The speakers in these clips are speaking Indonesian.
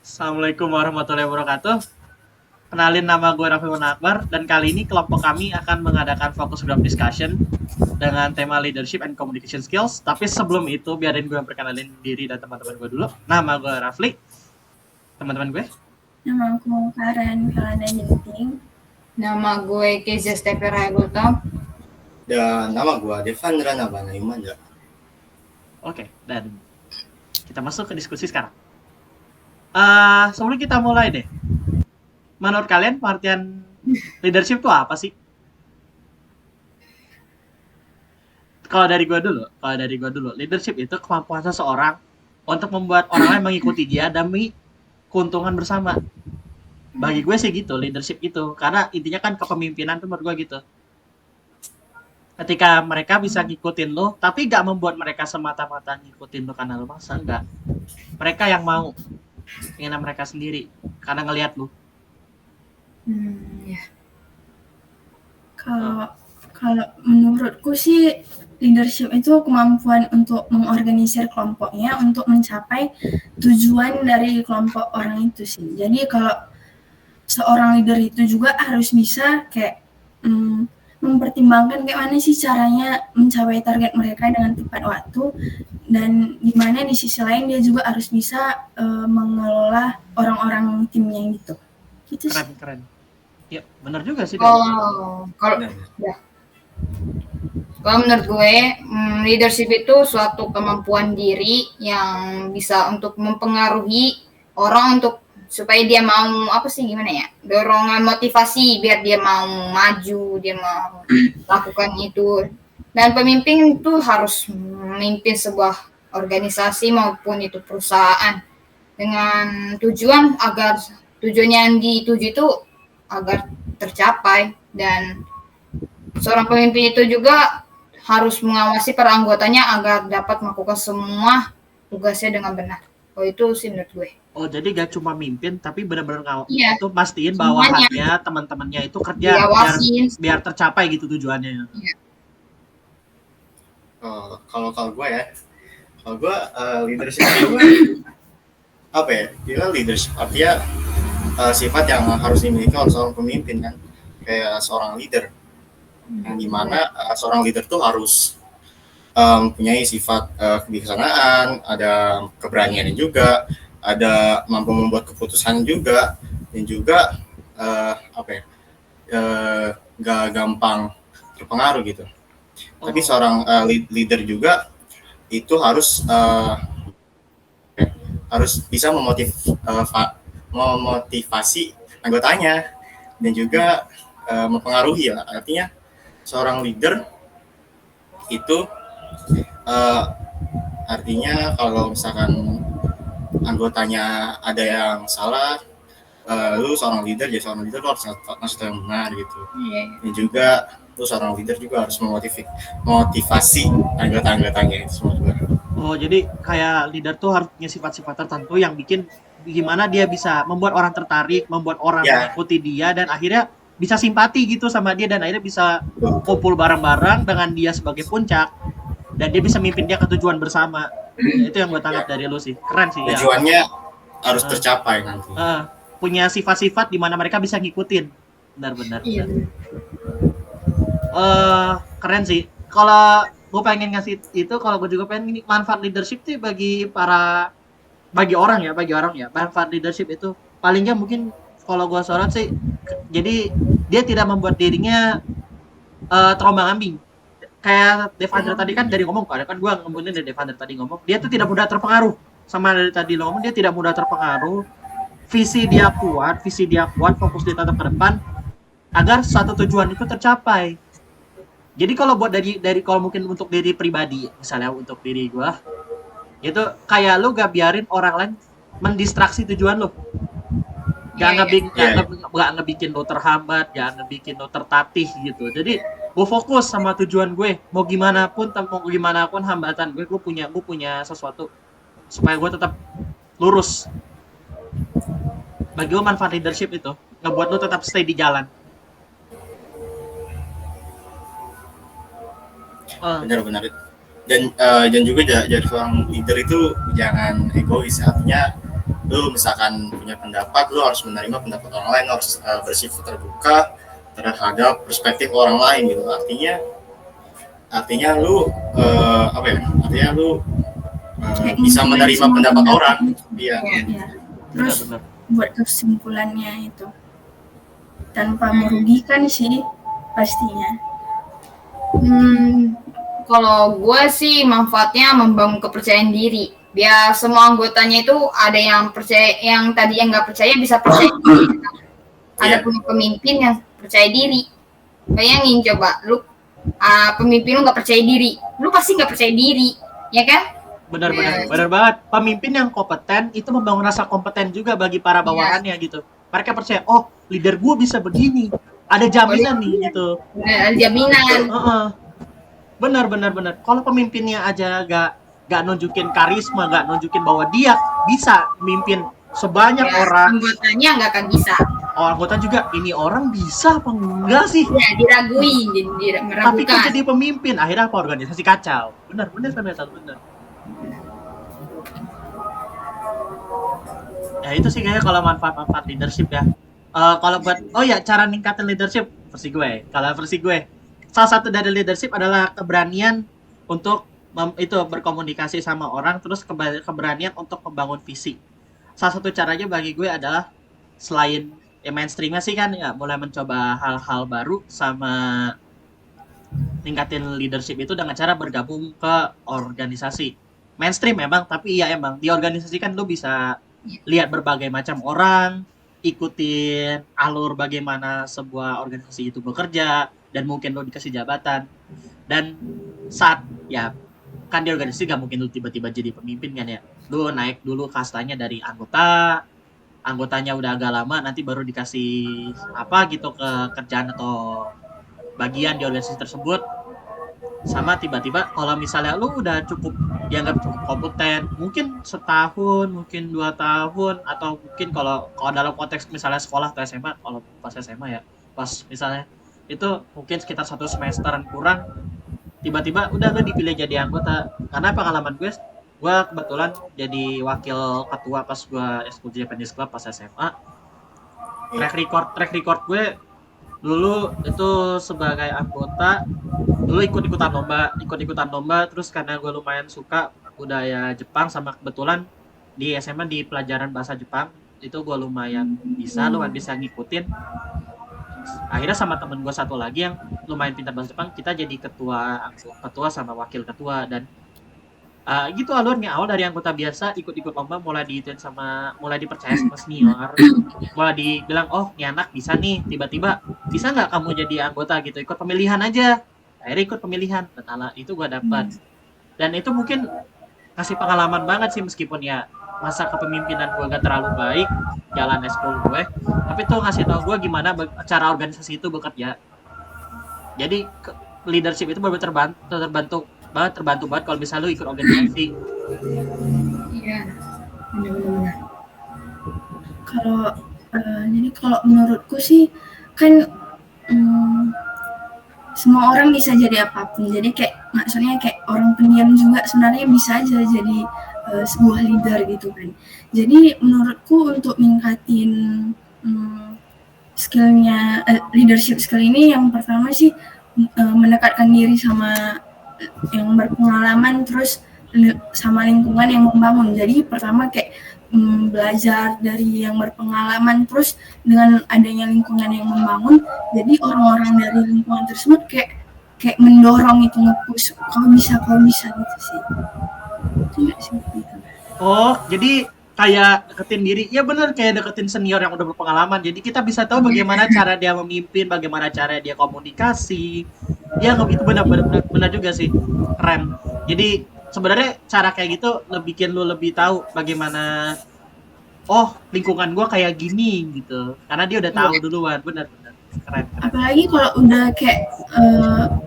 Assalamualaikum warahmatullahi wabarakatuh. Kenalin, nama gue Raffi Akbar dan kali ini kelompok kami akan mengadakan fokus group discussion dengan tema leadership and communication skills. Tapi sebelum itu biarin gue perkenalin diri dan teman-teman gue dulu. Nama gue Rafli. Teman-teman gue. Nama aku Karen Helena Jenting. Nama gue Keza Stepera Gultom. Dan nama gue Devandra Nabana Yumanda. Oke, dan kita masuk ke diskusi sekarang. Sebelum kita mulai deh, menurut kalian pengertian leadership itu apa sih? Kalau dari gue dulu, leadership itu kemampuan seseorang untuk membuat orang lain mengikuti dia demi keuntungan bersama. Bagi gue sih gitu, leadership itu, karena intinya kan kepemimpinan tuh menurut gue gitu. Ketika mereka bisa ngikutin lo, tapi gak membuat mereka semata-mata ngikutin lo karena lo maksa, enggak. Mereka yang mau, ingin mereka sendiri, karena ngelihat lo. Ya. Kalau menurutku sih leadership itu kemampuan untuk mengorganisir kelompoknya untuk mencapai tujuan dari kelompok orang itu sih. Jadi kalau seorang leader itu juga harus bisa kayak mempertimbangkan kayak mana sih caranya mencapai target mereka dengan tepat waktu, dan dimana di sisi lain dia juga harus bisa mengelola orang-orang timnya gitu. Gitu sih. Keren. Ya, benar juga sih. Kalau menurut gue, leadership itu suatu kemampuan diri yang bisa untuk mempengaruhi orang untuk supaya dia mau dorongan motivasi biar dia mau maju, dia mau lakukan itu. Dan pemimpin itu harus memimpin sebuah organisasi maupun itu perusahaan dengan tujuan agar tujuan yang dituju itu agar tercapai, dan seorang pemimpin itu juga harus mengawasi para anggotanya agar dapat melakukan semua tugasnya dengan benar. Oh, itu sih menurut gue. Oh, jadi gak cuma mimpin, tapi benar-benar itu pastiin bawahannya, teman-temannya itu kerja biar tercapai gitu tujuannya. Iya. Kalau gue leadership itu apa ya? Dia leadership artinya sifat yang harus dimiliki oleh seorang pemimpin kan, kayak seorang leader. Yang dimana seorang leader tuh harus mempunyai sifat kebijaksanaan, ada keberanian juga, ada mampu membuat keputusan juga, dan juga gak gampang terpengaruh gitu. Tapi seorang leader juga itu harus bisa memotivasi anggotanya dan juga mempengaruhi ya. Artinya seorang leader itu artinya kalau misalkan anggotanya ada yang salah, lu seorang leader lu harus ngasih tahu yang benar gitu. Dan juga lu seorang leader juga harus memotivasi anggotanya itu semua juga. Oh, jadi kayak leader tuh harus punya sifat-sifat tertentu yang bikin gimana dia bisa membuat orang tertarik, membuat orang mengikuti dia, dan akhirnya bisa simpati gitu sama dia, dan akhirnya bisa kumpul bareng-bareng dengan dia sebagai puncak, dan dia bisa mimpin dia ke tujuan bersama. Itu yang gue tangkap dari lu sih. Keren sih. Tujuannya harus tercapai nanti. Punya sifat-sifat di mana mereka bisa ngikutin. Benar-benar. Iya. Keren sih. Kalau gue pengen ngasih itu, kalau gue juga pengen manfaat leadership tuh bagi orang ya. Manfaat leadership itu paling nggak mungkin kalau gue sorot sih, jadi dia tidak membuat dirinya terombang-ambing. Kayak Devandra tadi kan dari ngomong, kan gue ngomongin dari Devandra tadi ngomong, dia tuh tidak mudah terpengaruh. Sama dari tadi lo ngomong, dia tidak mudah terpengaruh. Visi dia kuat, fokus dia tetap ke depan agar satu tujuan itu tercapai. Jadi kalau buat dari kalau mungkin untuk diri pribadi, misalnya untuk diri gue, itu kayak lu gak biarin orang lain mendistraksi tujuan lu. Gak ngebikin lo terhambat, gak ngebikin lo tertatih gitu. Jadi gue fokus sama tujuan gue, mau gimana pun hambatan gue punya sesuatu supaya gue tetap lurus. Bagi gue manfaat leadership itu ngebuat lo tetap stay di jalan. Benar. Dan juga jadi seorang leader itu jangan egois, artinya lu misalkan punya pendapat, lu harus menerima pendapat orang lain, harus bersifat terbuka terhadap perspektif orang lain gitu. Artinya lu artinya lu Kayak bisa ngumpulin menerima semua pendapat orang. itu. Iya. Ya. Terus Benar-benar. buat kesimpulannya itu tanpa merugikan sih pastinya. Kalau gue sih manfaatnya membangun kepercayaan diri. Biar semua anggotanya itu ada yang percaya, yang tadi yang nggak percaya bisa percaya diri. Ada punya pemimpin yang percaya diri. Bayangin coba, lu pemimpin lu nggak percaya diri, lu pasti nggak percaya diri, ya kan? Benar banget. Pemimpin yang kompeten itu membangun rasa kompeten juga bagi para bawahannya gitu. Mereka percaya, oh leader gue bisa begini, ada jaminan nih gitu. Ada jaminan. Benar. Kalau pemimpinnya aja gak nunjukin karisma, gak nunjukin bahwa dia bisa memimpin sebanyak orang, Anggotanya nggak akan bisa. anggota juga, ini orang bisa apa enggak sih? Ya, diraguin, jadi Tapi kok meragukan. jadi pemimpin, akhirnya apa, organisasi kacau. Benar. Ya itu sih kayaknya kalau manfaat leadership ya. Kalau buat cara ningkatin leadership versi gue. Salah satu dari leadership adalah keberanian untuk berkomunikasi sama orang, terus keberanian untuk membangun visi. Salah satu caranya bagi gue adalah selain mainstreamnya sih kan ya, mulai mencoba hal-hal baru sama ningkatin leadership itu dengan cara bergabung ke organisasi. Mainstream memang, tapi iya emang di organisasi kan lu bisa lihat berbagai macam orang, ikutin alur bagaimana sebuah organisasi itu bekerja, dan mungkin lu dikasih jabatan. Dan saat ya kan di organisasi gak mungkin lu tiba-tiba jadi pemimpin kan ya. Lu naik dulu kastanya dari anggotanya udah agak lama, nanti baru dikasih apa gitu ke kerjaan atau bagian di organisasi tersebut. Sama tiba-tiba kalau misalnya lu udah dianggap cukup kompeten, mungkin setahun, mungkin 2 tahun, atau mungkin kalau dalam konteks misalnya sekolah atau SMA, kalau pas SMA ya, pas misalnya itu mungkin sekitar 1 semesteran kurang, tiba-tiba udah lu dipilih jadi anggota. Karena pengalaman gue kebetulan jadi wakil ketua pas gue School Japanese Club pas SMA. Track record gue dulu itu sebagai anggota, dulu ikut-ikutan lomba, terus karena gue lumayan suka budaya Jepang, sama kebetulan di SMA di pelajaran bahasa Jepang itu gue lumayan bisa ngikutin. Akhirnya sama temen gue satu lagi yang lumayan pintar bahasa Jepang, kita jadi ketua sama wakil ketua. Dan gitu alurnya, awal dari anggota biasa ikut-ikut lomba, mulai dipercaya sama senior, mulai dibilang, oh ini anak bisa nih, tiba-tiba bisa nggak kamu jadi anggota gitu, ikut pemilihan aja. Akhirnya ikut pemilihan, dan itu gue dapat. Dan itu mungkin kasih pengalaman banget sih, meskipun ya masa kepemimpinan gue gak terlalu baik jalan eskul gue, tapi tuh ngasih tau gue gimana cara organisasi itu bekerja. Jadi leadership itu benar-benar terbantu banget kalau misalnya lu ikut organisasi. Iya, benar-benar. Jadi kalau menurutku sih kan semua orang bisa jadi apapun. Jadi maksudnya orang pendiam juga sebenarnya bisa aja jadi sebuah leader gitu kan. Jadi menurutku untuk ningkatin skillnya leadership skill ini, yang pertama sih mendekatkan diri sama yang berpengalaman, terus sama lingkungan yang membangun. Jadi pertama belajar dari yang berpengalaman, terus dengan adanya lingkungan yang membangun, jadi orang-orang dari lingkungan tersebut kayak mendorong itu, nge-push, kau bisa gitu sih. Itu nggak sih gitu. Oh, jadi kayak deketin diri, ya bener, kayak deketin senior yang udah berpengalaman. Jadi kita bisa tahu bagaimana cara dia memimpin, bagaimana cara dia komunikasi. Ya itu benar juga sih, keren. Jadi sebenarnya cara kayak gitu bikin lu lebih tahu bagaimana, oh lingkungan gua kayak gini gitu, karena dia udah tahu duluan. Benar keren. Apalagi kalau udah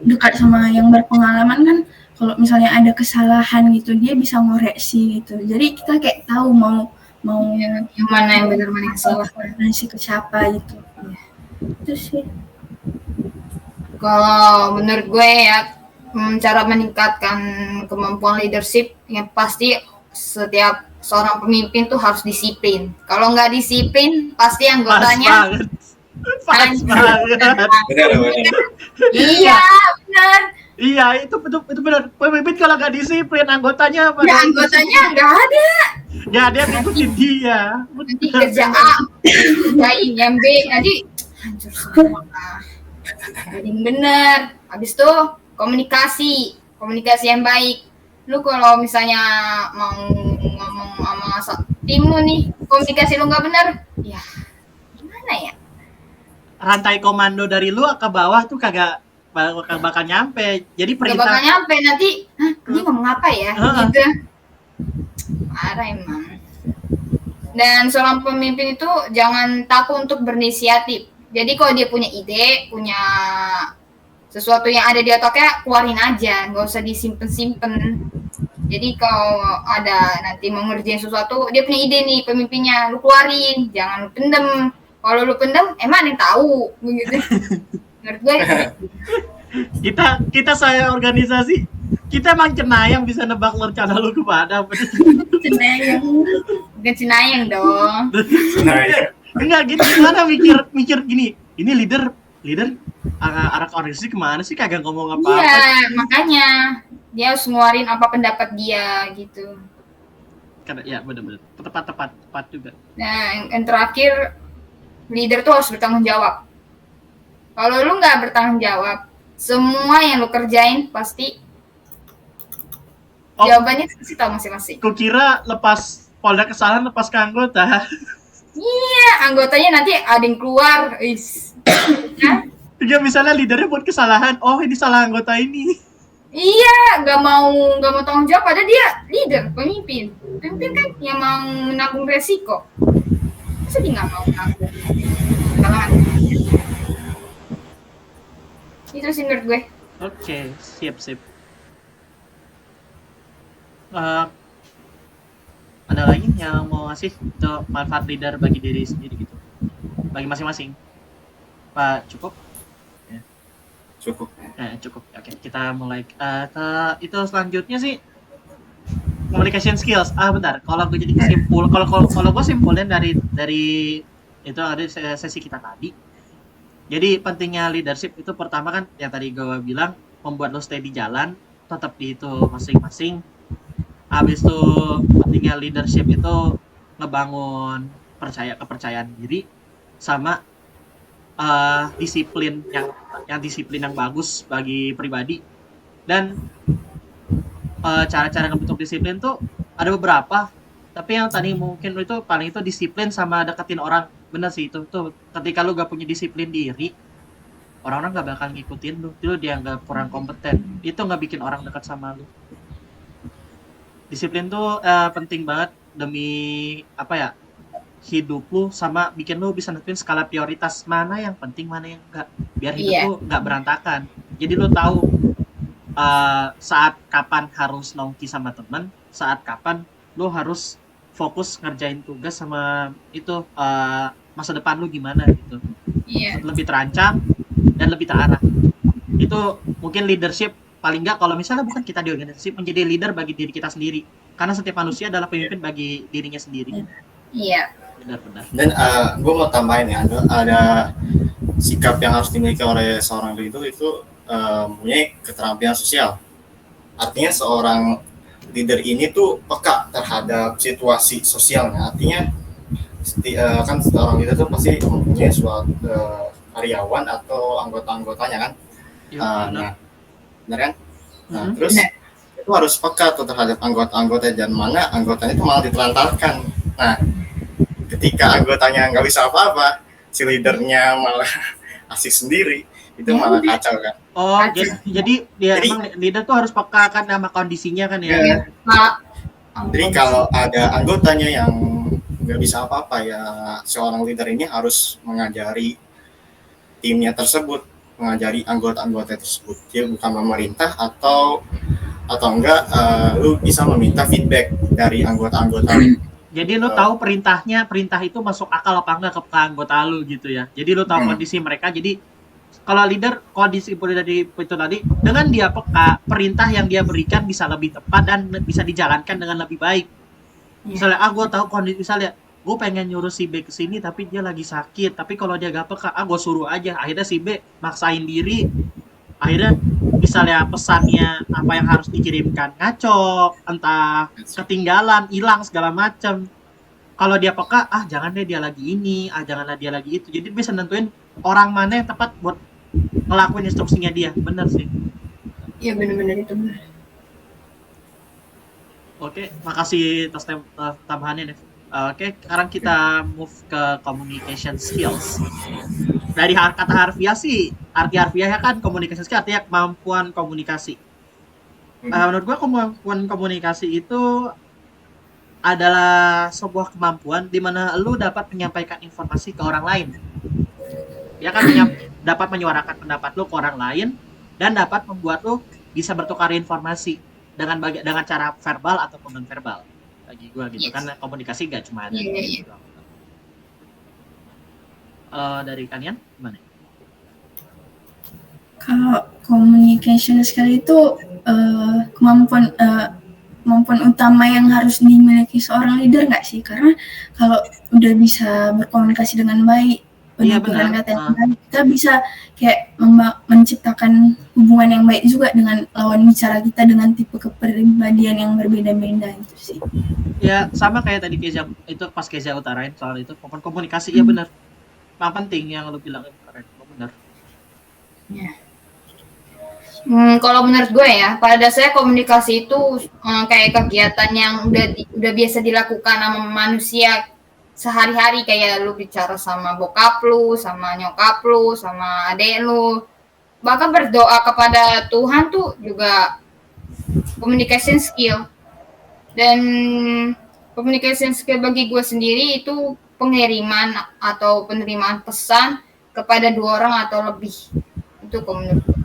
dekat sama yang berpengalaman kan, kalau misalnya ada kesalahan gitu dia bisa ngoreksi gitu, jadi kita tahu mau yang mana yang benar, mana yang salah, ngasih ke siapa gitu. Itu sih. Kalau menurut gue ya, cara meningkatkan kemampuan leadership yang pasti setiap seorang pemimpin tuh harus disiplin. Kalau nggak disiplin, pasti Pas anggotanya banget. Pas hancur. banget. Benar, benar. Iya, benar. Iya, itu benar. Pemimpin kalau nggak disiplin, anggotanya Ya, pada anggotanya nggak ada. nggak ada yang ngikutin dia. Nanti kerja A, kerjain yang B, nanti hancur semua. Jadi yang benar. Habis itu komunikasi yang baik. Lu kalau misalnya mau ngomong sama timmu nih, komunikasi lu nggak benar, ya gimana ya? Rantai komando dari lu ke bawah tuh kagak bakal nyampe. Jadi Gak bakal perintah nyampe nanti, dia ngomong apa ya? Heeh. Gitu. Parah emang. Dan seorang pemimpin itu jangan takut untuk berinisiatif. Jadi kalau dia punya ide, punya sesuatu yang ada di otaknya, keluarin aja, nggak usah disimpen-simpen. Jadi kalau ada nanti mau ngerjain sesuatu, dia punya ide nih pemimpinnya, lu keluarin, jangan lu pendem. Kalau lu pendem, emang ada yang tahu, begitu. Menurut gue, kita saya organisasi, kita emang cenayang bisa nebak rencana lu kepada cenayang, bukan cenayang dong. Nah, ya. enggak gitu gimana mikir gini, ini leader arah organisasi kemana sih, kagak ngomong apa-apa. Iya, makanya dia harus ngeluarin apa pendapat dia gitu. Karena ya benar-benar tepat juga. Nah, yang terakhir, leader tuh harus bertanggung jawab. Kalau lu nggak bertanggung jawab, semua yang lu kerjain pasti jawabannya pasti tahu masing-masing. Kukira lepas polda kesalahan lepas ke anggota. Iya, anggotanya nanti ada yang keluar. Kan? Dia misalnya leadernya buat kesalahan, oh ini salah anggota ini. Iya, nggak mau tanggung jawab. Padahal dia leader, pemimpin kan yang mau menanggung resiko. Masa dia nggak mau menanggung kesalahan? Itu sih menurut gue. Oke, siap. Ada lagi yang mau ngasih untuk manfaat leader bagi diri sendiri gitu, bagi masing-masing? Pak, cukup? Cukup. Cukup. Oke, kita mulai. Itu selanjutnya sih communication skills. Bentar. Kalau gue jadi kalau gue simpulin dari itu ada sesi kita tadi. Jadi pentingnya leadership itu pertama kan yang tadi gue bilang, membuat lo stay di jalan, tetap di itu masing-masing. Habis itu pentingnya leadership itu ngebangun kepercayaan diri sama disiplin yang bagus bagi pribadi. Dan cara-cara ngebentuk disiplin tuh ada beberapa, tapi yang tadi mungkin itu paling itu disiplin sama deketin orang. Bener sih itu tuh, ketika lu gak punya disiplin diri, orang-orang gak bakal ngikutin lu, itu dianggap kurang kompeten, itu gak bikin orang dekat sama lu. Disiplin tuh penting banget demi hidup lu, sama bikin lu bisa nentuin skala prioritas mana yang penting, mana yang enggak, biar hidup lu nggak berantakan. Jadi lu tahu saat kapan harus nongki sama temen, saat kapan lu harus fokus ngerjain tugas sama itu masa depan lu gimana gitu. Iya. Lebih terancam dan lebih terarah. Itu mungkin leadership paling nggak, kalau misalnya bukan kita di organisasi, menjadi leader bagi diri kita sendiri, karena setiap manusia adalah pemimpin bagi dirinya sendiri. Iya. Benar. Dan gue mau tambahin ya, ada sikap yang harus dimiliki oleh seorang leader itu mempunyai keterampilan sosial. Artinya seorang leader ini tuh peka terhadap situasi sosialnya. Artinya kan seorang leader tuh pasti mempunyai suatu karyawan atau anggota-anggotanya kan. Benar kan? Terus itu harus peka tuh terhadap anggota-anggota, dan mana anggotanya itu malah ditelantarkan. Nah, ketika anggotanya nggak bisa apa-apa, si leadernya malah asik sendiri, itu malah kacau kan. Oh, jadi emang leader tuh harus peka kan sama kondisinya kan ya. Iya. Jadi kalau ada anggotanya yang nggak bisa apa-apa, ya seorang leader ini harus mengajari timnya tersebut, mengajari anggota-anggota tersebut. Dia bukan pemerintah atau enggak, lu bisa meminta feedback dari anggota-anggota. Jadi lu tahu perintah itu masuk akal apa enggak ke anggota lu gitu ya. Jadi lu tahu kondisi mereka. Jadi kalau leader, kondisi dari itu tadi, dengan dia peka, perintah yang dia berikan bisa lebih tepat dan bisa dijalankan dengan lebih baik. Misalnya gue tahu kondisi, misalnya gue pengen nyuruh si B ke sini tapi dia lagi sakit, tapi kalau dia gak peka, gue suruh aja. Akhirnya si B maksain diri, akhirnya misalnya pesannya apa yang harus dikirimkan ngaco, entah ketinggalan, hilang segala macam. Kalau dia peka, jangan deh dia lagi ini, janganlah dia lagi itu. Jadi bisa nentuin orang mana yang tepat buat ngelakuin instruksinya dia. Bener sih. Iya benar-benar itu benar. Oke, makasih atas tambahannya, Dev. Oke, sekarang kita move ke communication skills. Dari kata harfiah sih, arti harfiahnya kan communication skill artinya kemampuan komunikasi. Menurut gua kemampuan komunikasi itu adalah sebuah kemampuan di mana lu dapat menyampaikan informasi ke orang lain. Ya kan, dapat menyuarakan pendapat lu ke orang lain dan dapat membuat lu bisa bertukar informasi dengan cara verbal ataupun non verbal. Bagi gua gitu, karena komunikasi gak cuma ada gitu doang. Dari kalian gimana? Kalau communication skill itu kemampuan utama yang harus dimiliki seorang leader nggak sih? Karena kalau udah bisa berkomunikasi dengan baik, penuturan kata yang baik, kita bisa kayak menciptakan hubungan yang baik juga dengan lawan bicara kita dengan tipe kepribadian yang berbeda-beda itu sih. Ya sama kayak tadi Keza itu pas Keza utarain soal itu komunikasi. Ya benar, yang penting yang lu bilang keren, benar. Ya. Kalau menurut gue ya, pada dasarnya komunikasi itu kayak kegiatan yang udah biasa dilakukan sama manusia sehari-hari, kayak lu bicara sama bokap lu, sama nyokap lu, sama adek lu, bahkan berdoa kepada Tuhan tuh juga communication skill. Dan communication skill bagi gue sendiri itu pengiriman atau penerimaan pesan kepada 2 orang atau lebih, itu menurut gue.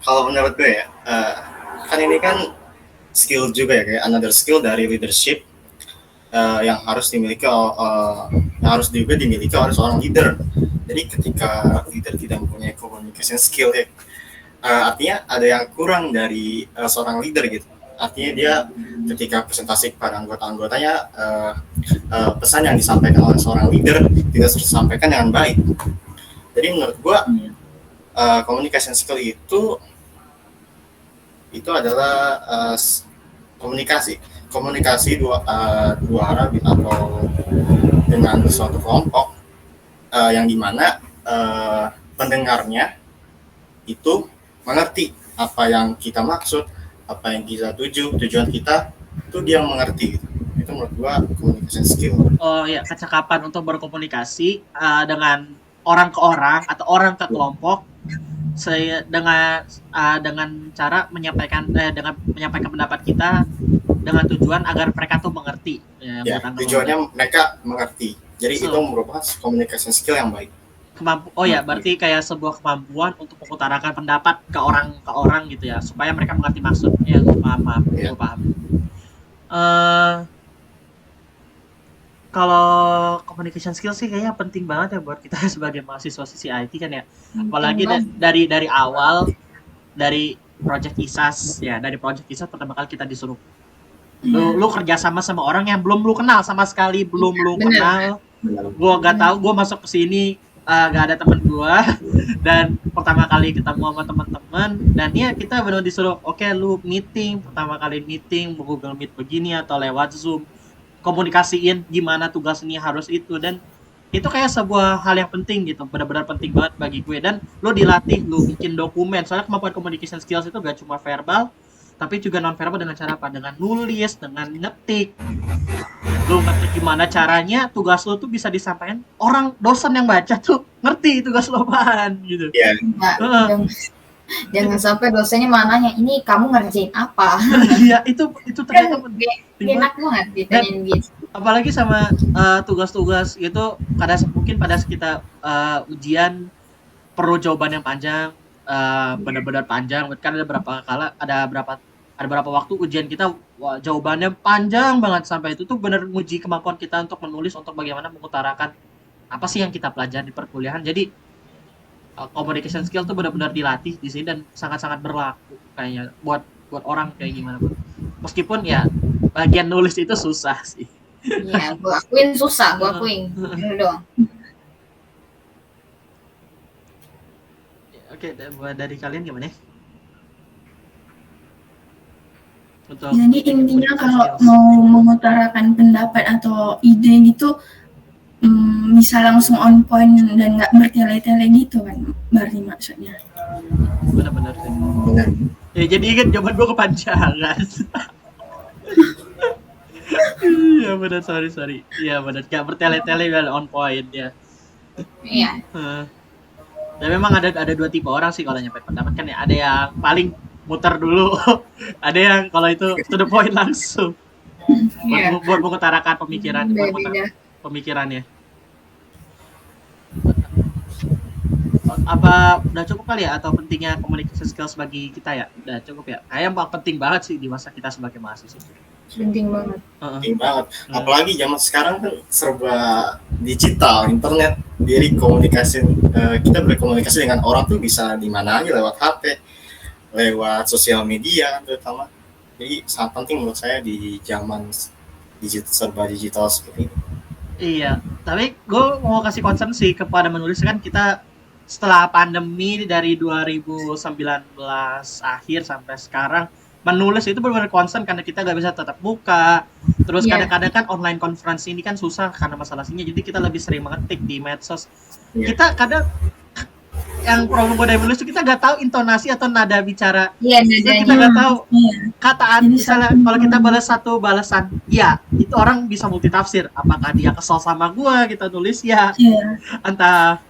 Kalau menurut gue ya, kan ini kan skill juga ya, kayak another skill dari leadership yang harus dimiliki oleh seorang leader. Jadi ketika leader tidak mempunyai communication skill ya, artinya ada yang kurang dari seorang leader gitu. Artinya dia ketika presentasi kepada anggota-anggotanya, pesan yang disampaikan oleh seorang leader tidak tersampaikan dengan baik. Jadi menurut gue communication skill itu adalah komunikasi dua arah atau dengan suatu kelompok yang dimana pendengarnya itu mengerti apa yang kita maksud, apa yang kita tujuan kita itu dia mengerti gitu. Itu menurut gua communication skill. Oh ya, kecakapan untuk berkomunikasi dengan orang ke orang atau orang ke kelompok dengan cara menyampaikan pendapat kita dengan tujuan agar mereka tuh mengerti. Ya, tujuannya mereka mengerti. Jadi itu merupakan communication skill yang baik. Berarti kayak sebuah kemampuan untuk mengutarakan pendapat ke orang gitu ya, supaya mereka mengerti maksud. Ya, gue paham. Kalau communication skill sih kayaknya penting banget ya buat kita sebagai mahasiswa sisi IT kan ya. Apalagi dari awal dari project ISAS ya, dari project ISAS pertama kali kita disuruh lu kerja sama orang yang belum lu kenal sama sekali, belum lu kenal. Gua gak tahu, gua masuk ke sini gak ada teman gua dan pertama kali ketemu sama teman-teman, dan ya kita benar disuruh lu pertama kali meeting Google Meet begini atau lewat Zoom, komunikasiin gimana tugas ini harus itu, dan itu kayak sebuah hal yang penting gitu, benar-benar penting banget bagi gue. Dan lo dilatih, lo bikin dokumen, soalnya kemampuan communication skills itu gak cuma verbal tapi juga non verbal, dengan cara apa? Dengan nulis, dengan ngetik. Lo ngetik gimana caranya tugas lo tuh bisa disampaikan, orang dosen yang baca tuh ngerti tugas lo apaan gitu. Iya. Jangan sampai dosennya nanya, ini kamu ngerjain apa? Iya, itu ternyata enak banget ditanyain gitu. Apalagi sama tugas-tugas gitu, mungkin pada kita ujian perlu jawaban yang panjang, benar-benar panjang. Kan ada berapa waktu ujian kita jawabannya panjang banget, sampai itu tuh benar nguji kemampuan kita untuk menulis, untuk bagaimana mengutarakan apa sih yang kita pelajari di perkuliahan. Jadi communication skill tuh benar-benar dilatih di sini dan sangat-sangat berlaku kayaknya buat buat orang kayak gimana pun. Meskipun ya bagian nulis itu susah sih. Iya, gue akuin susah, gue akuin. Itu doang. Oke, buat dari kalian gimana? Untuk Jadi intinya kalau mau mengutarakan pendapat atau ide gitu bisa langsung on point dan nggak bertele-tele gitu kan, berarti maksudnya. benar-benar sih. Benar. Ya jadi ingat jawaban gue kepanjangan. Iya benar, sorry. Iya benar, gak bertele-tele dan on point ya. Iya. Dan memang ada dua tipe orang sih kalau nyampe pendapat kan ya. Ada yang paling muter dulu, ada yang kalau itu to the point langsung. Iya. Buat mengutarakan pemikiran, buat Beda-beda. pemikirannya. Apa udah cukup kali ya, atau pentingnya communication skills bagi kita ya? Udah cukup ya. Kayak penting banget sih di masa kita sebagai mahasiswa. Penting banget. Penting banget. Apalagi zaman sekarang kan serba digital, internet, diri komunikasi, kita berkomunikasi dengan orang tuh bisa di mana aja, lewat HP, lewat sosial media terutama. Jadi sangat penting menurut saya di zaman serba digital seperti ini. Iya, tapi gue mau kasih concern sih kepada menulis. Kan kita setelah pandemi dari 2019 akhir sampai sekarang, menulis itu benar-benar concern karena kita nggak bisa tatap muka. Terus Iya. kadang-kadang kan online conference ini kan susah karena masalah sinyal, jadi kita lebih sering mengetik di medsos. Iya. Kita kadang yang problem gue dari menulis itu kita nggak tahu intonasi atau nada bicara. Iya, Kita nadanya. nggak tahu Iya. kataan. Jadi Misalnya kalau kita balas satu balasan ya, itu orang bisa multitafsir. Apakah dia kesel sama gue, kita tulis ya, Iya. entah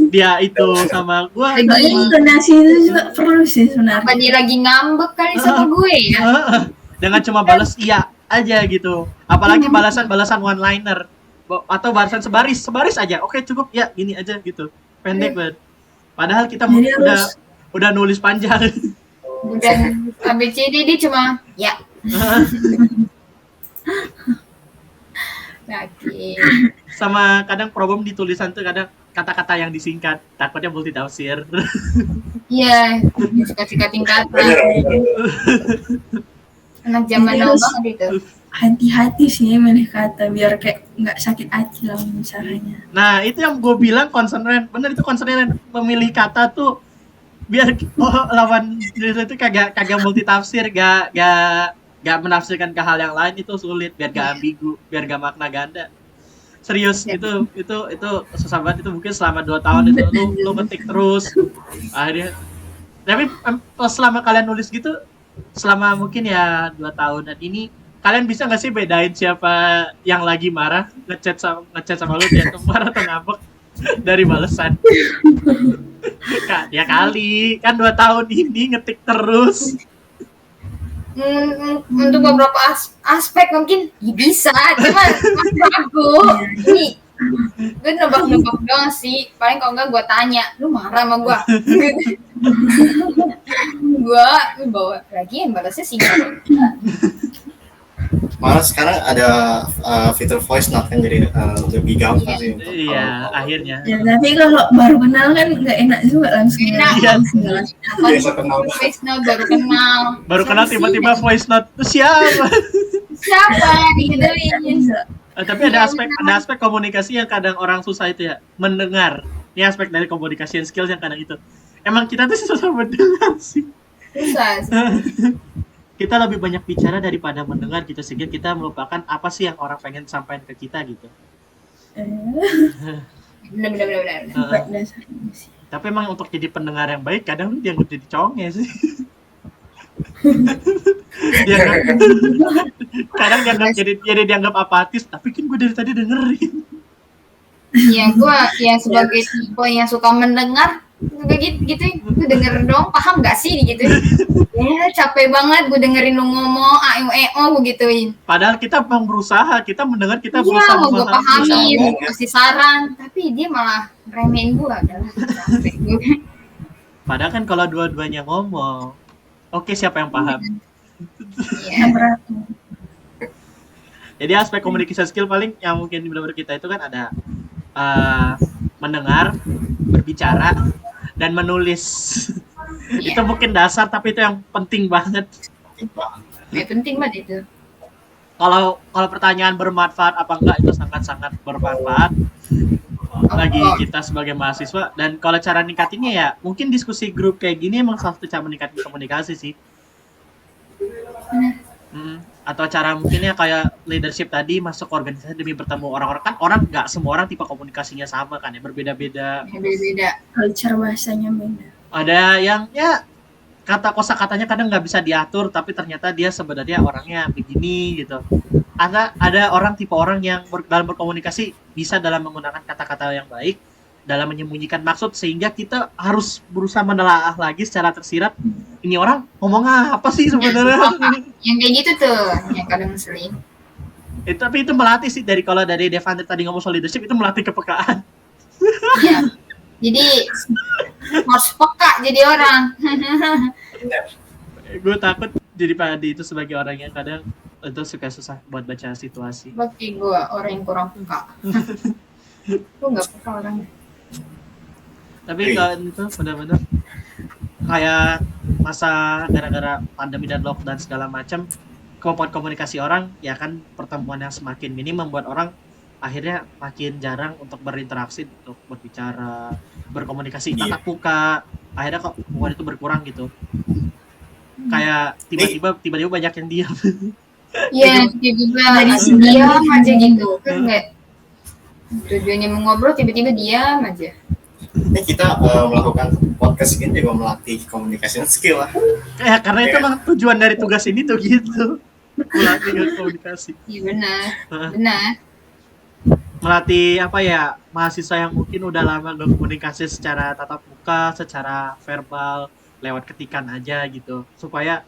dia itu sama gue. Soalnya intonasi itu juga perlu sih Apa sebenarnya. dia lagi ngambek kali sama gue ya? Dengan cuma balas iya aja gitu. Apalagi balasan one liner atau balasan sebaris aja. Oke, cukup ya, gini aja gitu. Pendek banget. Padahal kita Jadi udah nulis panjang. Udah ABCD dia cuma ya. Oke. Sama kadang problem di tulisan tuh kadang kata-kata yang disingkat, takutnya multitafsir. Iya, suka-suka tingkatan. Anak zaman Jadi now harus- banget itu. Hati-hati sih milih kata biar kayak nggak sakit hati lah misalnya. Nah, itu yang gue bilang concern. Bener, itu concern memilih kata tuh biar lawan jenis itu kagak multitafsir, gak menafsirkan ke hal yang lain, itu sulit, biar gak ambigu, biar gak makna ganda. Serius, itu susah banget. Itu mungkin selama 2 tahun itu lu ngetik terus akhirnya. Tapi selama kalian nulis gitu, selama mungkin ya 2 tahunan ini, kalian bisa nggak sih bedain siapa yang lagi marah ngechat sama lu, dia tuh marah atau ngambek dari balesan? Ya kali kan 2 tahun ini ngetik terus. Untuk beberapa aspek mungkin ya bisa, cuma masih ragu. Ini gue nebak-nebak doang sih. Paling kalau enggak gue tanya, lu marah sama gue? Gue bawa lagi yang balasnya singkat. Malah sekarang ada fitur voice note kan, jadi lebih gampang sih untuk Iya, akhirnya. Ya tapi kalau baru kenal kan nggak enak juga langsung. Enak. langsung jalan. biasa kenal. Voice note baru kenal. Tiba-tiba voice note tuh siapa? Siapa digituin? Tapi ada aspek komunikasi yang kadang orang susah itu ya, mendengar. Ini aspek dari communication skills yang kadang itu. Emang kita tuh susah mendengar sih. Susah. Kita lebih banyak bicara daripada mendengar gitu, sehingga kita melupakan apa sih yang orang pengen sampaikan ke kita gitu. Benar. Buat dasarnya sih. Tapi emang untuk jadi pendengar yang baik kadang lu dianggap jadi conge sih. Kadang jadi dianggap apatis, tapi kan gue dari tadi dengerin. Iya, gue yang sebagai tipe yang suka mendengar gitu, gue denger dong, paham gak sih gitu. Ya capek banget gue dengerin lu ngomong gue gituin. Padahal kita memang berusaha, kita mendengar, kita Iya, berusaha mau gue pahamin, berusaha. kasih saran, tapi dia malah remehin gue, adalah capek gue. Padahal kan kalau dua-duanya ngomong, oke, siapa yang paham? Iya. Jadi aspek communication skill paling yang mungkin benar-benar kita itu kan ada mendengar, berbicara, dan menulis. Itu mungkin dasar, tapi itu yang penting banget. penting banget itu. Kalau pertanyaan bermanfaat apa enggak, itu sangat-sangat bermanfaat bagi kita sebagai mahasiswa. Dan kalau cara ningkatinnya ya mungkin diskusi grup kayak gini emang salah satu cara meningkatkan komunikasi sih. Atau cara mungkinnya kayak leadership tadi, masuk organisasi demi bertemu orang-orang. Kan orang nggak semua orang tipe komunikasinya sama kan ya, berbeda-beda. Beda-beda. Culture bahasanya beda. Ada yang ya kosakatanya kadang nggak bisa diatur, tapi ternyata dia sebenarnya orangnya begini gitu. Ada orang tipe orang yang dalam berkomunikasi bisa dalam menggunakan kata-kata yang baik, dalam menyembunyikan maksud, sehingga kita harus berusaha menelaah lagi secara tersirat, ini orang ngomong apa sih sebenarnya. Yang kayak gitu tuh, yang kadang ngeselin. Tapi itu melatih sih, kalau dari Devandre tadi ngomong soal leadership, itu melatih kepekaan. Iya. Jadi harus peka jadi orang. Gue takut jadi Padi itu sebagai orang yang kadang itu suka susah buat baca situasi. Bagi gue orang yang kurang peka. Gue nggak peka orangnya. Tapi kalau itu benar-benar kayak masa gara-gara pandemi dan lockdown segala macam, kemampuan komunikasi orang ya kan, pertemuan yang semakin minim membuat orang akhirnya makin jarang untuk berinteraksi, untuk berbicara, berkomunikasi tatap muka. Akhirnya kok hubungan itu berkurang gitu. Kayak tiba-tiba banyak yang diam. Iya, tiba-tiba diam aja gitu. Kan nggak tujuannya mau ngobrol, tiba-tiba diam aja. Ini kita melakukan podcast ini juga melatih komunikasi skill lah. Ya karena itu memang tujuan dari tugas ini tuh gitu. Melatih komunikasi. Iya benar. Melatih apa ya, mahasiswa yang mungkin udah lama berkomunikasi secara tatap muka, secara verbal, lewat ketikan aja gitu, supaya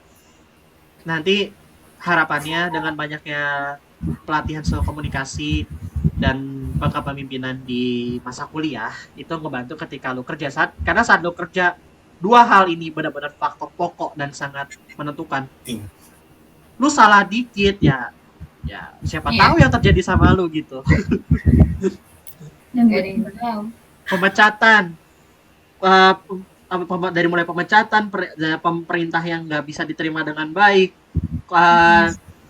nanti harapannya dengan banyaknya pelatihan soal komunikasi dan kepemimpinan di masa kuliah itu ngebantu ketika lu kerja, karena saat lu kerja, dua hal ini benar-benar faktor pokok dan sangat menentukan. Lu salah dikit ya siapa tahu yang terjadi sama lu gitu. Nggak ada yang tahu. Pemecatan, dari mulai pemecatan, pemerintah yang nggak bisa diterima dengan baik,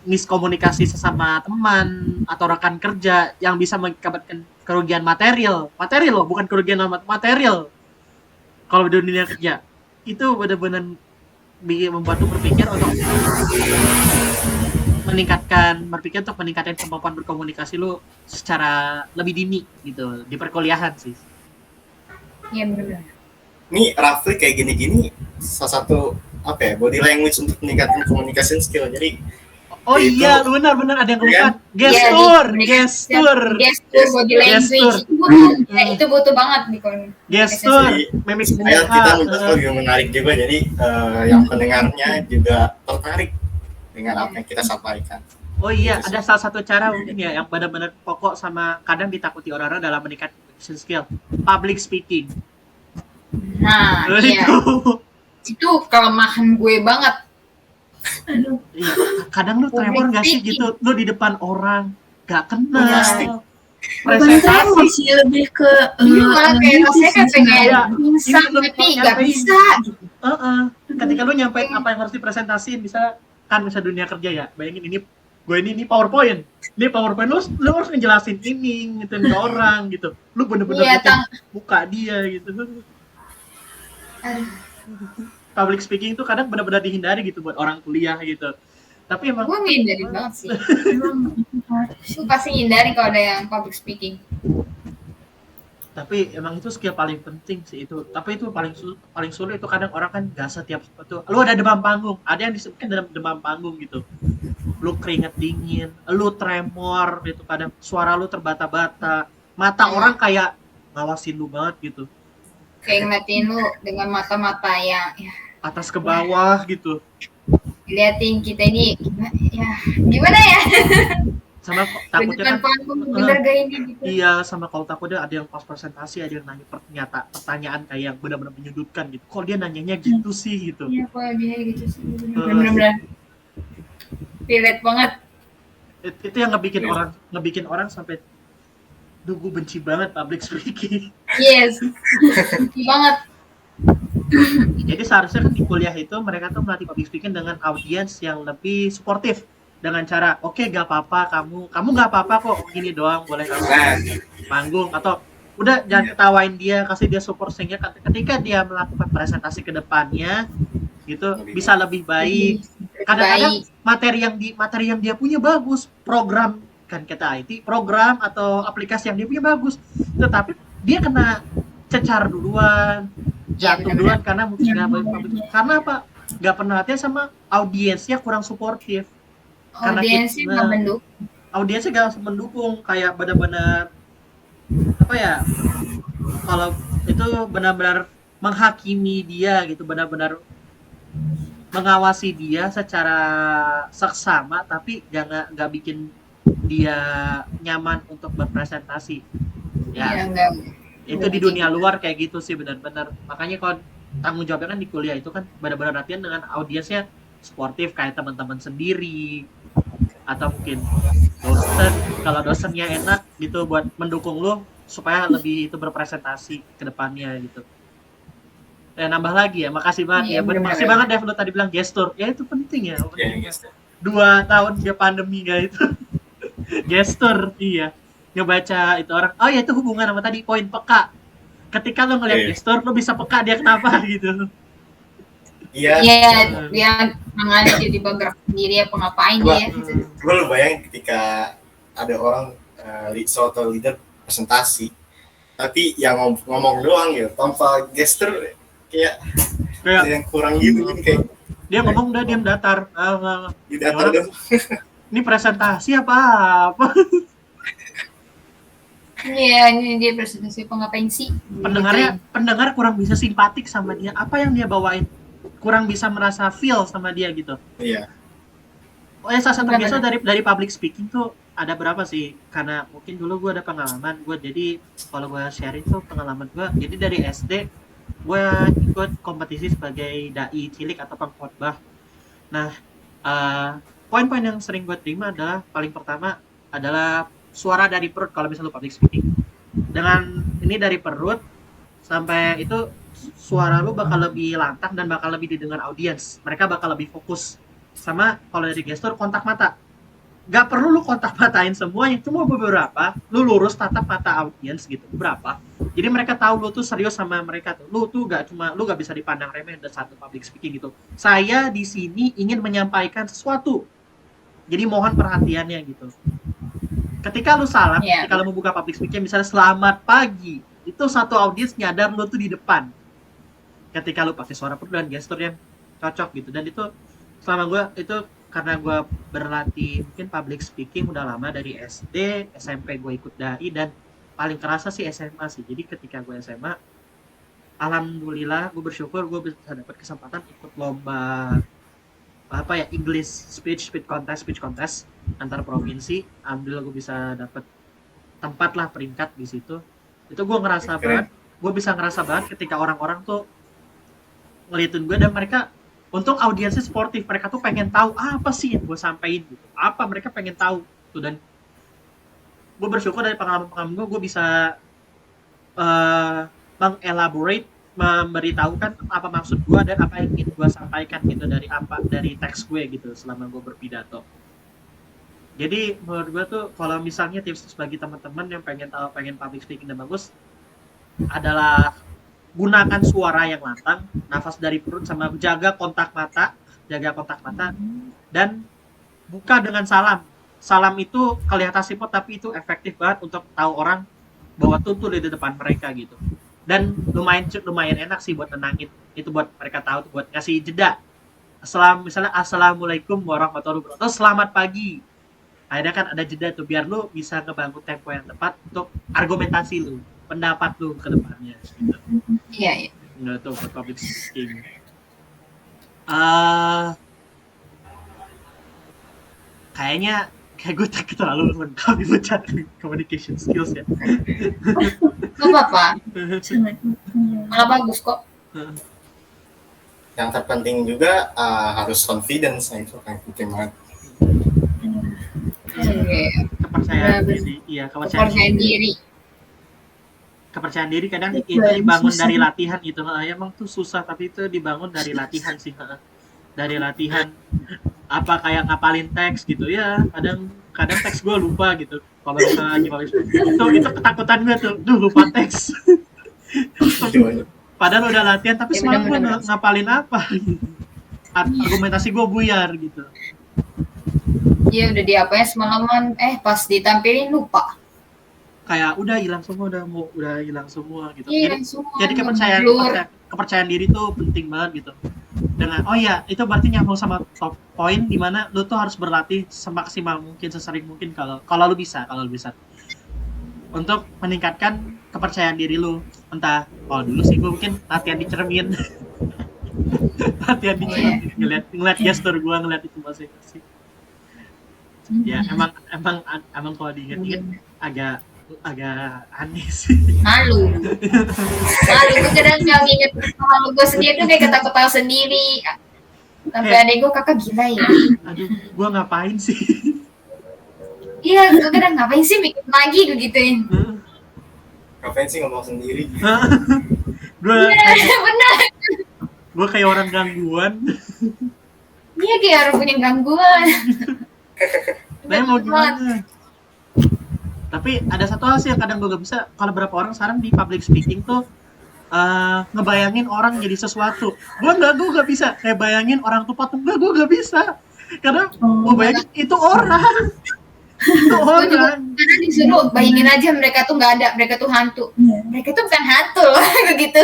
miskomunikasi sesama teman atau rekan kerja yang bisa mengakibatkan kerugian material loh, bukan kerugian material. Kalau di dunia kerja itu benar-benar membuat lu berpikir untuk meningkatkan kemampuan berkomunikasi lu secara lebih dini gitu di perkuliahan sih. Iya benar. Ini Rafli kayak gini-gini salah satu body language untuk meningkatkan communication skill. Jadi iya benar ada yang lupa. Gestur body language itu butuh banget nih kalau gestur, mimik muka. Kita lebih menarik juga, jadi yang pendengarnya juga tertarik dengan apa yang kita sampaikan. Oh iya, ada salah satu cara mungkin ya yang benar-benar pokok sama kadang ditakuti orang-orang dalam meningkatkan communication skill, public speaking. Nah, iya. Itu kelemahan gue banget. Aduh. Iya, kadang lu tremor nggak sih gitu, lu di depan orang nggak kenal. Bukan tremor sih, lebih ke kayak rasanya kan pengen bisa tapi nggak bisa. Ketika lu nyampein apa yang harus dipresentasiin, bisa dunia kerja ya, bayangin ini PowerPoint lu harus ngejelasin ini ngetin ke orang gitu, lu bener-bener buka dia gitu. Public speaking itu kadang benar-benar dihindari gitu buat orang kuliah gitu. Tapi emang gue ngindari banget sih. Gue pasti ngindari kalau ada yang public speaking. Tapi emang itu skill paling penting sih itu. Tapi itu paling sulit itu kadang orang kan gak setiap itu. Lu ada demam panggung, ada yang disebutkan dalam demam panggung gitu. Lu keringet dingin, lu tremor gitu, kadang suara lu terbata-bata, mata orang kayak ngawasin lu banget gitu. Kayak ngeliatin lu dengan mata-mata yang atas ke bawah gitu. Liatin kita ini gimana ya? Sama takutnya kan gitu. Iya, sama kalau takutnya ada yang pas presentasi ada yang nanya pertanyaan kayak yang benar-benar menyudutkan gitu. Kok dia nanyanya gitu sih gitu. Iya, kok dia gitu sih. Benar-benar relate banget. Itu yang ngebikin orang sampai gue benci banget public speaking. Yes. Benci banget. Jadi seharusnya kan di kuliah itu mereka tuh melatih public speaking dengan audiens yang lebih suportif, dengan cara oke, gak apa-apa, kamu gak apa-apa kok, gini doang boleh kamu Nah, panggung, atau udah jangan ketawain dia, kasih dia support sehingga ketika dia melakukan presentasi ke depannya gitu bisa lebih baik. Kadang-kadang materi yang dia punya bagus, program kan kita IT, program atau aplikasi yang dia punya bagus, tetapi dia kena cecar duluan, jatuh duluan karena mungkin nggak baik public. Karena apa? Nggak pernah latihan sama audiensnya kurang suportif. Karena Audiensnya nggak mendukung. Audiensnya nggak mendukung, kayak benar-benar apa ya? Kalau itu benar-benar menghakimi dia gitu, benar-benar mengawasi dia secara seksama, tapi nggak bikin dia nyaman untuk berpresentasi. Ya, Enggak. itu di dunia luar kayak gitu sih benar-benar. Makanya kalau tanggung jawabnya kan di kuliah itu kan benar-benar latihan dengan audiensnya sportif, kayak teman-teman sendiri atau mungkin dosen, kalau dosennya enak gitu buat mendukung lo supaya lebih itu berpresentasi ke depannya gitu. Nambah lagi ya, makasih banget ya. Makasih banget Dev, lo tadi bilang gestur. Ya itu penting ya. 2 tahun dia pandemi gak itu. Gestur, iya. Ngebaca itu orang. Oh ya, itu hubungan sama tadi poin peka. Ketika lo ngeliat gestur, lo bisa peka dia kenapa gitu. Iya. Dia tangannya jadi bergerak sendiri apa ngapain dia. Gue lo bayangin ketika ada orang suatu leader presentasi, tapi yang ngomong doang ya, tanpa gestur kayak yang kurang gitu, kayak dia ngomong udah diam datar. Di datar dong. Ini presentasi apa? Iya, ini dia presentasi apa ngapain sih? Pendengar kurang bisa simpatik sama dia. Apa yang dia bawain? Kurang bisa merasa feel sama dia gitu. Iya. Oh ya, salah satu biasa dari public speaking tuh ada berapa sih? Karena mungkin dulu gue ada pengalaman. Jadi kalau gue sharing tuh pengalaman gue. Jadi dari SD gue ikut kompetisi sebagai dai cilik atau pengkhotbah. Nah, poin-poin yang sering gue terima adalah paling pertama adalah suara dari perut kalau misalnya lu public speaking. Dengan ini dari perut sampai itu suara lu bakal lebih lantang dan bakal lebih didengar audiens. Mereka bakal lebih fokus. Sama kalau dari gestur kontak mata. Gak perlu lu kontak matain semuanya, cuma beberapa lu lurus tatap mata audiens gitu, berapa. Jadi mereka tahu lu tuh serius sama mereka tuh. Lu tuh gak bisa dipandang remeh dan satu public speaking gitu. Saya di sini ingin menyampaikan sesuatu. Jadi mohon perhatiannya gitu. Ketika lu salam, ketika lu membuka public speaking misalnya selamat pagi, itu satu audiens nyadar lu tuh di depan. Ketika lu pakai suara perut dan gestur yang cocok gitu. Dan itu selama gue itu karena gue berlatih mungkin public speaking udah lama dari SD, SMP gue ikut dai dan paling kerasa sih SMA sih. Jadi ketika gue SMA, alhamdulillah gue bersyukur gue bisa dapat kesempatan ikut lomba English speech contest antar provinsi. Alhamdulillah gue bisa dapat tempat lah, peringkat di situ. Itu gue ngerasa banget, gue bisa ngerasa banget ketika orang-orang tuh ngeliatin gue dan mereka untung audiensnya sportif, mereka tuh pengen tahu apa sih yang gue sampein gitu, apa mereka pengen tahu tuh. Dan gue bersyukur dari pengalaman gue bisa mengelaborate, memberitahukan apa maksud gue dan apa yang ingin gue sampaikan gitu dari teks gue gitu selama gue berpidato. Jadi menurut gue tuh kalau misalnya tips bagi teman-teman yang pengen public speaking dan bagus adalah gunakan suara yang lantang, nafas dari perut, sama jaga kontak mata, dan buka dengan salam. Salam itu kelihatan simpel tapi itu efektif banget untuk tahu orang bahwa tuh di depan mereka gitu. Dan lumayan enak sih buat nenangin, itu buat mereka tahu, buat ngasih jeda. Misalnya assalamualaikum warahmatullahi wabarakatuh, selamat pagi. Akhirnya kan ada jeda tuh biar lu bisa ngebangun tempo yang tepat untuk argumentasi lu, pendapat lu ke depannya gitu. Iya. Nah, itu buat public speaking. Kayaknya kayak gue tak terlalu lengkap di bacaan communication skills ya. Gak apa-apa. Malah bagus kok. Yang terpenting juga harus confidence, itu kan penting banget. Kepercayaan diri. Iya, kepercayaan diri. kepercayaan diri kadang Itu itu yang dibangun susah. dari latihan gitu. Emang tuh susah tapi itu dibangun dari latihan sih. Dari latihan apa kayak ngapalin teks gitu ya. Kadang kadang teks gue lupa gitu. Kalau misalnya lagi public speaking itu ketakutan gue tuh, lupa teks. Gimana? Padahal udah latihan tapi Ya, semalam gue benar-benar. ngapalin apa? Argumentasi gue buyar gitu. Iya udah diapain semalaman, pas ditampilin lupa. Kayak udah hilang semua, udah hilang semua gitu. Iya Jadi semua. jadi kepercayaan diri tuh penting banget gitu. Dengan itu berarti nyambung sama top poin di mana lu tuh harus berlatih semaksimal mungkin, sesering mungkin kalau lu bisa untuk meningkatkan kepercayaan diri lu. Entah dulu sih gue mungkin latihan di cermin. Latihan di cermin, ngeliat gestur gue, ngeliat itu masing-masing. Ya emang kalau diinget-inget agak aneh sih. Malu gue kadang nggak inget malu gue sendiri tuh kayak ketawa sendiri sampai adek gue, kakak gila ya. Aduh, gue ngapain sih? Iya gue kadang ngapain sih bikin lagi gue gituin. Ngapain sih ngomong sendiri? Gue kayak orang gangguan. Iya kayak orang punya gangguan. Nah, mau gimana? Tapi ada satu hal sih yang kadang gue gak bisa. Kalau berapa orang sekarang di public speaking tuh ngebayangin orang jadi sesuatu. Gue gak bisa. Kayak bayangin orang tuh patung, gue gak bisa. Karena gue bayangin itu orang. Itu Gue juga orang. kadang disuruh bayangin aja mereka tuh nggak ada, mereka tuh hantu. Iya. Mereka tuh bukan hantu loh, begitu.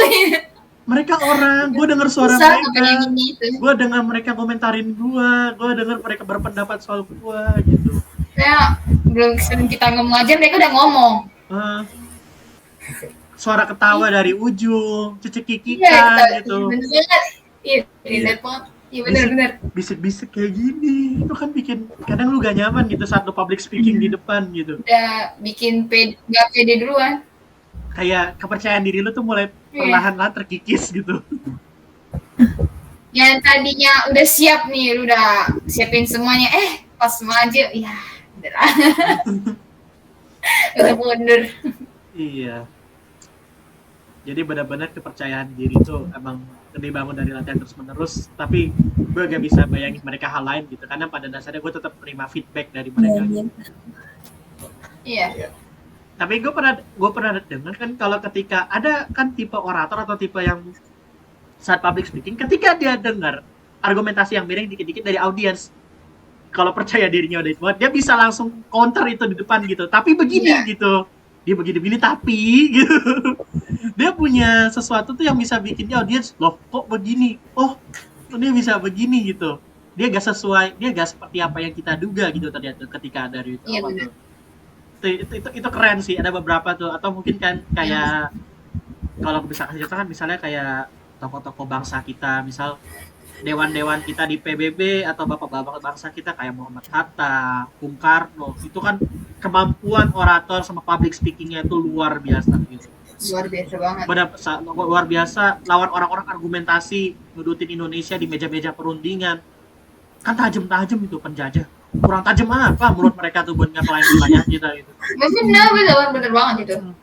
Mereka orang. Gue dengar suara Susah mereka. ngebayanginnya itu. Gue dengar mereka komentarin gue dengar mereka berpendapat soal gue gitu. Kayak belum kita ngomong aja mereka udah ngomong. Suara ketawa dari ujung, cicik-cikikan Iya, gitu. bener banget. Iya, relate banget. Iya bener-bener. Bisik-bisik kayak gini, itu kan bikin kadang lu gak nyaman gitu saat lu public speaking di depan gitu. Udah bikin nggak pede duluan. Kayak kepercayaan diri lu tuh mulai perlahan-lahan terkikis gitu. Yang tadinya udah siap nih, lu udah siapin semuanya, pas maju, ya udah mundur. Iya. Jadi benar-benar kepercayaan diri tuh emang dibangun dari latihan terus-menerus. Tapi gue gak bisa bayangin mereka hal lain gitu. Karena pada dasarnya gue tetap terima feedback dari mereka. Iya. Tapi gue pernah dengar kan kalau ketika ada kan tipe orator atau tipe yang saat public speaking, ketika dia dengar argumentasi yang miring dikit-dikit dari audiens, kalau percaya dirinya udah kuat, dia bisa langsung counter itu di depan gitu. Tapi begini gitu, dia begini tapi gitu. Dia punya sesuatu tuh yang bisa bikin audiens, loh kok begini? Oh, dia bisa begini gitu. Dia gak sesuai, dia gak seperti apa yang kita duga gitu ternyata ketika dari itu. Iya, benar. Itu keren sih, ada beberapa tuh, atau mungkin kan kayak kalau bisa kasih contoh kan misalnya kayak tokoh-tokoh bangsa kita, misal dewan-dewan kita di PBB atau bapak-bapak bangsa kita kayak Muhammad Hatta, Bung Karno, itu kan kemampuan orator sama public speakingnya itu luar biasa gitu. Luar biasa banget. Luar biasa, lawan orang-orang argumentasi, nudutin Indonesia di meja-meja perundingan. Kan tajam-tajam itu penjajah. Kurang tajam apa menurut mereka tuh buat ngepelain kita gitu. Bener banget itu.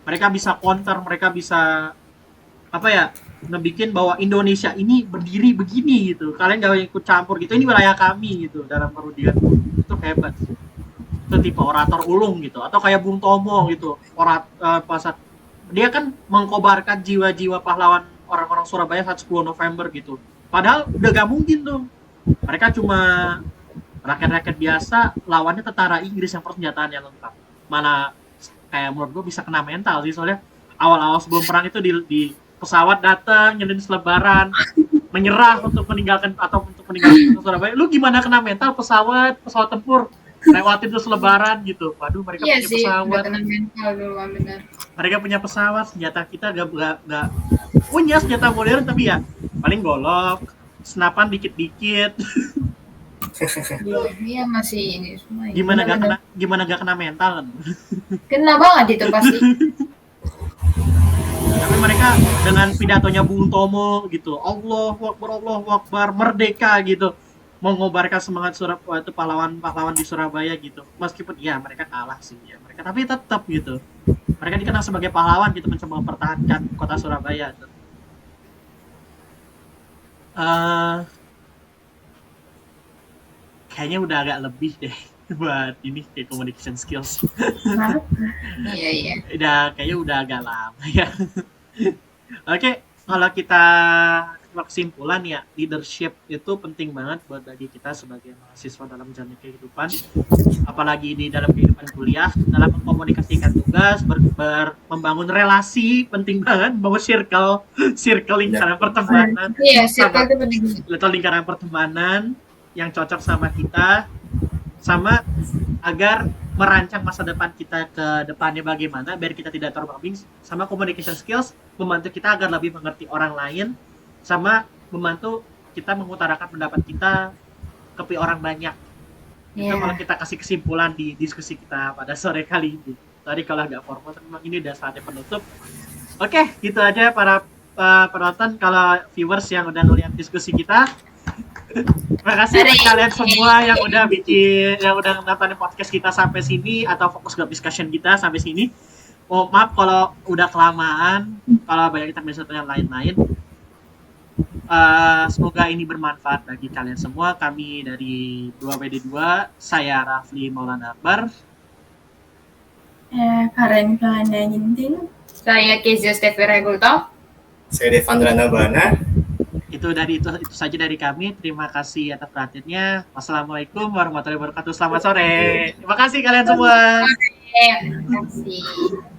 Mereka bisa counter, mereka bisa ngebikin bahwa Indonesia ini berdiri begini gitu. Kalian gak ikut campur gitu. Ini wilayah kami gitu dalam perundingan. Itu hebat. Itu tipe orator ulung gitu. Atau kayak Bung Tomo gitu. Dia kan mengkobarkan jiwa-jiwa pahlawan orang-orang Surabaya saat 10 November gitu. Padahal udah gak mungkin tuh. Mereka cuma rakyat-rakyat biasa, lawannya tentara Inggris yang persenjataannya lengkap. Mana kayak menurut gue bisa kena mental sih, soalnya awal-awal sebelum perang itu di pesawat datang nyelin selebaran, menyerah untuk meninggalkan Surabaya. Lu gimana kena mental pesawat tempur lewatin terus lebaran gitu. Waduh, mereka punya pesawat. Kena mental dulu, benar. Mereka punya pesawat, senjata kita gak punya senjata modern, tapi ya paling golok, senapan dikit-dikit. Iya masih ini semua. Gimana gak kena mental kan? Kena banget itu pasti. Tapi mereka dengan pidatonya Bung Tomo gitu, Allahu Akbar, merdeka gitu, mengobarkan semangat itu pahlawan di Surabaya gitu. Meskipun ya mereka kalah sih ya mereka, tapi tetap gitu. Mereka dikenal sebagai pahlawan gitu mencoba mempertahankan kota Surabaya. Kayaknya udah agak lebih deh buat ini kayak communication skills. Kenapa? Iya. Kayaknya udah agak lama ya. Oke, kalau kita kesimpulan ya, leadership itu penting banget buat bagi kita sebagai mahasiswa dalam menjalani kehidupan, apalagi di dalam kehidupan kuliah, dalam mengkomunikasikan tugas, membangun relasi, penting banget, membangun circle lingkaran pertemanan, Iya, circle itu penting. atau lingkaran pertemanan yang cocok sama kita, sama agar merancang masa depan kita ke depannya bagaimana biar kita tidak terbabing, sama communication skills membantu kita agar lebih mengerti orang lain, sama membantu kita mengutarakan pendapat kita ke orang banyak. Itu kalau kita kasih kesimpulan di diskusi kita pada sore kali ini. Tadi kalau agak formal, memang ini udah saatnya penutup. Oke, gitu aja para penonton, kalau viewers yang udah ngeliat diskusi kita. Terima kasih buat kalian semua yang udah nontonin podcast kita sampai sini atau fokus group discussion kita sampai sini. Oh, maaf kalau udah kelamaan, kalau banyak kita bisa yang lain-lain. Semoga ini bermanfaat bagi kalian semua. Kami dari 2WD2, saya Rafli Maulana Akbar. Karen Kelanda Ginting. Saya Kezia Stefi Regulto. Saya Devandra Nabana. Itu saja dari kami. Terima kasih atas perhatiannya. Wassalamualaikum warahmatullahi wabarakatuh. Selamat sore. Terima kasih kalian semua. Terima kasih.